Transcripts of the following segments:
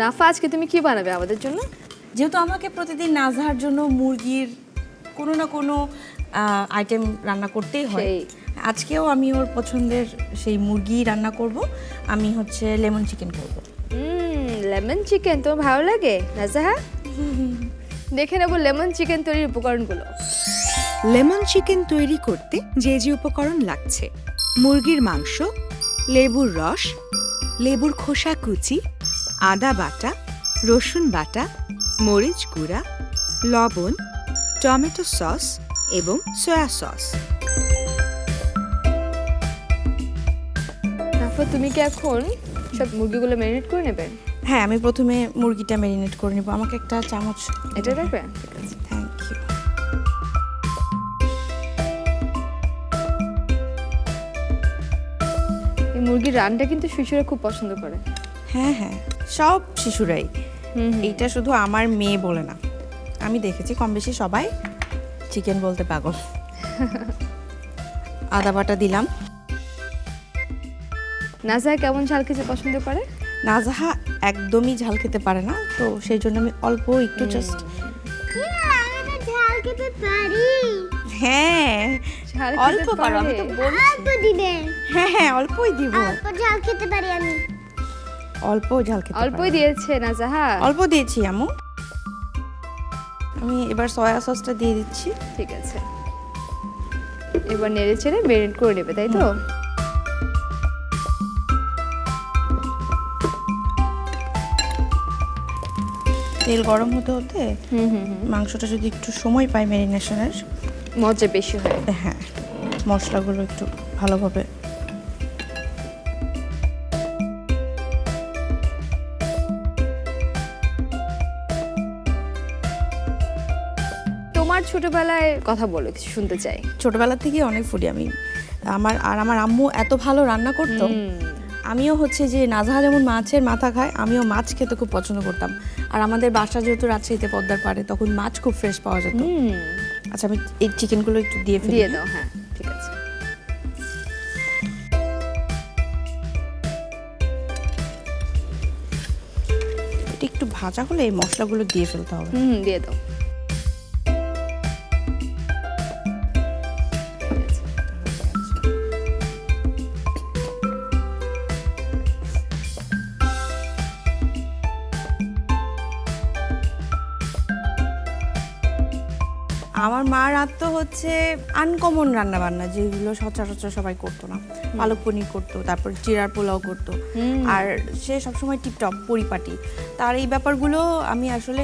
নাফা আজকে তুমি কি বানাবে আমাদের জন্য? যেহেতু আমাকে প্রতিদিন নাজহার জন্য মুরগির কোনো না কোনো আইটেম রান্না করতেই হয়, আজকেও আমি ওর পছন্দের সেই মুরগি রান্না করব। আমি হচ্ছে লেমন চিকেন করব। লেমন চিকেন তোমার ভালো লাগে নাজাহা? দেখে নেবো লেমন চিকেন তৈরির উপকরণগুলো। লেমন চিকেন তৈরি করতে যে যে উপকরণ লাগছে: মুরগির মাংস, লেবুর রস, লেবুর খোসা কুচি, আদা বাটা, রসুন বাটা, মরিচ গুঁড়া, লবণ, টমেটো সস এবং সয়া সস। নাফা তুমি কি এখন সব মুরগিগুলো ম্যারিনেট করে নেবে? হ্যাঁ, আমি প্রথমে মুরগিটা ম্যারিনেট করে নেব। আমাকে একটা চামচ এটা রাখবে? ঠিক আছে, থ্যাংক ইউ। এই মুরগির রানটা কিন্তু শিশুরা খুব পছন্দ করে। হ্যাঁ হ্যাঁ, সব শিশুরাই। এইটা শুধু আমার মেয়ে বলে না, আমি দেখেছি কম বেশি সবাই চিকেন বলতে পাগল। আদা বাটা দিলাম। নাজাহা কেমন ঝাল খেতে পছন্দ করে? নাজাহা একদমই ঝাল খেতে পারে না, তো সেই জন্য আমি অল্প একটু জাস্ট। ঝাল খেতে পারি? হ্যাঁ, ঝাল অল্প খেতে করো, আমি পারে? তো বলছি। অল্প দিবেন? হ্যাঁ হ্যাঁ, অল্পই দিব। অল্প ঝাল খেতে পারি আমি। অল্প ঝাল খেতে অল্পই পারে না। দিয়েছে নাজাহা। অল্প দিয়েছি আম্মু। আমি এবার সয়া সসটা দিয়ে দিচ্ছি। ঠিক আছে, এবার নেড়ে চেড়ে ম্যারিনেট করে নেবে, তাই তো? তেল গরম হতে হতে মাংসটা যদি একটু সময় পায় ম্যারিনেশনের, মজা বেশি হয়। হ্যাঁ, মশলাগুলো একটু ভালোভাবে। তোমার ছোটবেলায় কথা বলো, কিছু শুনতে চাই। ছোটবেলা থেকে অনেক ফুডি আমি। আমার আম্মু এত ভালো রান্না করতো। আমিও হচ্ছে যে নাজহা যেমন মাছের মাথা খায়, আমিও মাছ খেতে খুব পছন্দ করতাম। আর আমাদের বাসা যেহেতু রাজশাহীতে পদ্মার পাড়ে, তখন মাছ খুব ফ্রেশ পাওয়া যেত। আচ্ছা, আমি এই চিকেনগুলো একটু দিয়ে ফেলি। দিয়ে দাও, হ্যাঁ ঠিক আছে। এটা একটু ভাজা হলে এই মশলাগুলো দিয়ে ফেলতে হবে। দিয়ে দাও। আমার মা রাঁধতো হচ্ছে আনকমন রান্না বান্না, যেগুলো সচরাচর সবাই করতো না। পালক পনির করতো, তারপর জিরার পোলাও করতো। আর সে সবসময় টিপটপ পরিপাটি। তার এই ব্যাপারগুলো আমি আসলে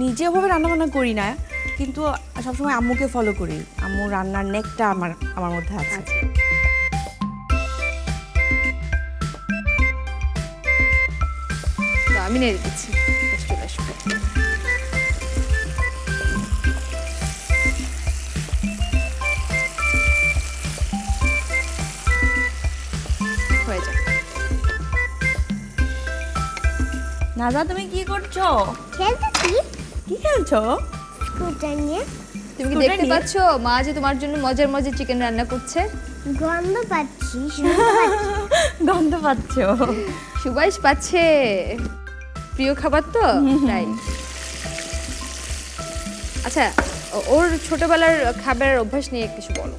নিজে ওভাবে রান্নাবান্না করি না, কিন্তু সবসময় আম্মুকে ফলো করি। আম্মু রান্নার নেকটা আমার মধ্যে আছে। তো আমি নেড়ে দিচ্ছি, চলে আসবে। হয়ে যাক। নাজা, তুমি কি করছো? খেলতেছি কি খেলছো? স্কুটার নিয়ে। তুমি কি স্কুটার দেখতে নিয়ে? পাচ্ছ মা যে তোমার জন্য মজার মজার চিকেন রান্না করছে? গন্ধ পাচ্ছি, শুনতে পাচ্ছি। গন্ধ পাচ্ছো? সুবাস পাচ্ছে। প্রিয় খাবার তো, তাই। আচ্ছা, ওর ছোটবেলার খাবারের অভ্যাস নিয়ে কিছু বলো।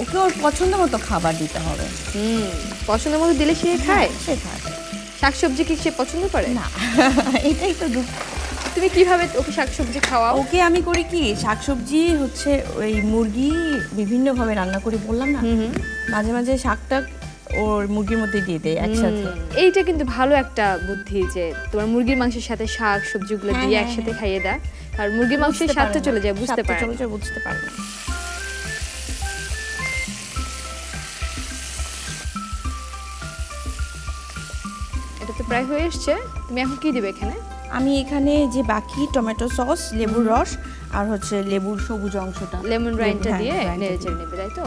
ওকে ওর পছন্দ মতো খাবার দিতে হবে। পছন্দের মতো দিলে সে খায়? সে খায় শাকসবজি কি সে পছন্দ করে? না। এটাই তো দুঃখ। তুমি কিভাবে ওকে শাকসবজি খাওয়াও? ওকে আমি করি কি, শাকসবজি হচ্ছে ওই মুরগি বিভিন্নভাবে রান্না করি বললাম না, মাঝে মাঝে শাকটা ওর মুরগির মধ্যে দিয়ে দেয় একসাথে। এইটা কিন্তু ভালো একটা বুদ্ধি যে তোমার মুরগির মাংসের সাথে শাক সবজিগুলো হ্যাঁ, দিয়ে হ্যাঁ, একসাথে খাইয়ে দাও, কারণ মুরগির মাংসের বুঝতে স্বাদটা পারে চলে না। যায়, বুঝতে স্বাদটা পারে চলে না। যায়, বুঝতে পারে না। এটা তো প্রায় হয়ে এসছে। তুমি এখন কি দিবে এখানে? আমি এখানে যে বাকি টমেটো সস, লেবুর রস আর হচ্ছে লেবুর সবুজ অংশটা, লেমন রাইনটা হ্যাঁ, দিয়ে রাইনটা নেড়ে দিয়ে। চেড়ে নেবে, তাই তো?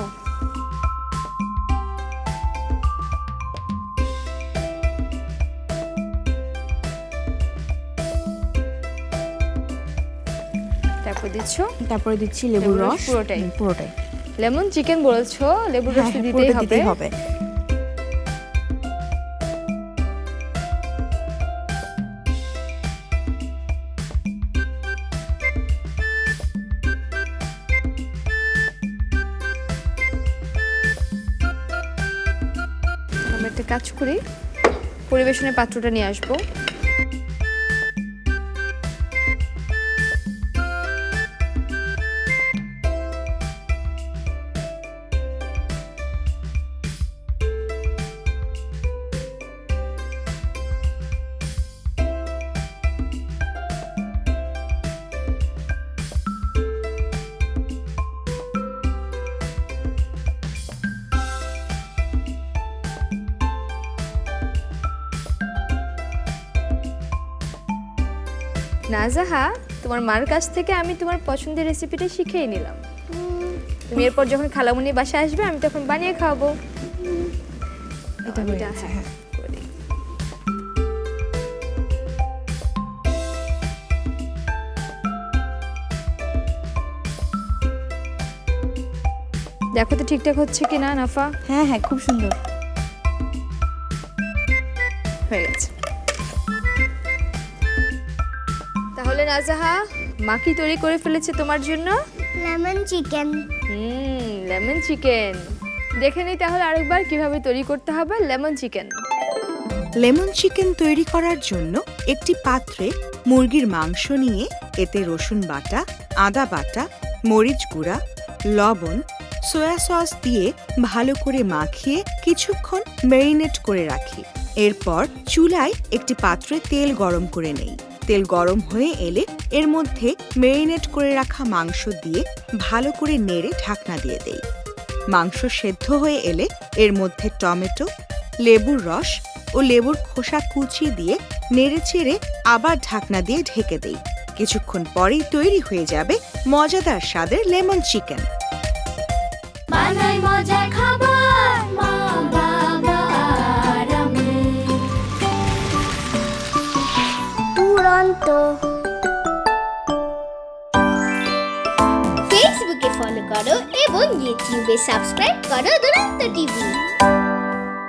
তারপর দিচ্ছ তারপরে দিচ্ছি লেবুর লেবুর রস রস। পুরোটাই? পুরোটাই। লেমন চিকেন বলেছো, লেবুর হ্যাঁ, রস তো হ্যাঁ, দিতেই পুরোটা হবে। দিতেই হবে। একটা কাজ করি, পরিবেশনের পাত্রটা নিয়ে আসবো। নাজাহা, তোমার মার কাছ থেকে আমি তোমার পছন্দের রেসিপিটা শিখেই নিলাম। তুমি এরপর যখন খালামুনি বাসায় আসবে আমি তখন বানিয়ে খাওয়াবো। এটা হয়ে গেছে, হ্যাঁ। করি। দেখো তো ঠিকঠাক হচ্ছে কি না নাফা। হ্যাঁ হ্যাঁ, খুব সুন্দর। হয়ে গেছে। তাহলে নাজাহা, মা কি তৈরি করে ফেলেছে তোমার জন্য? Lemon chicken. Lemon chicken. দেখে নিই তাহলে আরেকবার কিভাবে তৈরি করতে হবে লেমন চিকেন। লেমন চিকেন তৈরি করার জন্য একটি পাত্রে মুরগির মাংস নিয়ে এতে রসুন বাটা, আদা বাটা, মরিচ গুঁড়া, লবণ, সয়া সস দিয়ে ভালো করে মাখিয়ে কিছুক্ষণ ম্যারিনেট করে রাখি। এরপর চুলায় একটি পাত্রে তেল গরম করে নেই। তেল গরম হয়ে এলে এর মধ্যে ম্যারিনেট করে রাখা মাংস দিয়ে ভালো করে নেড়ে ঢাকনা দিয়ে দেই। মাংস সেদ্ধ হয়ে এলে এর মধ্যে টমেটো, লেবুর রস ও লেবুর খোসা কুচি দিয়ে নেড়েচেড়ে আবার ঢাকনা দিয়ে ঢেকে দেই। কিছুক্ষণ পরেই তৈরি হয়ে যাবে মজাদার স্বাদের লেমন চিকেন। বানাই মজার খাবার মা বাবা আর আমি। দুরন্ত। ফেসবুকে ফলো করো এবং ইউটিউবে সাবস্ক্রাইব করো দুরন্ত টিভি।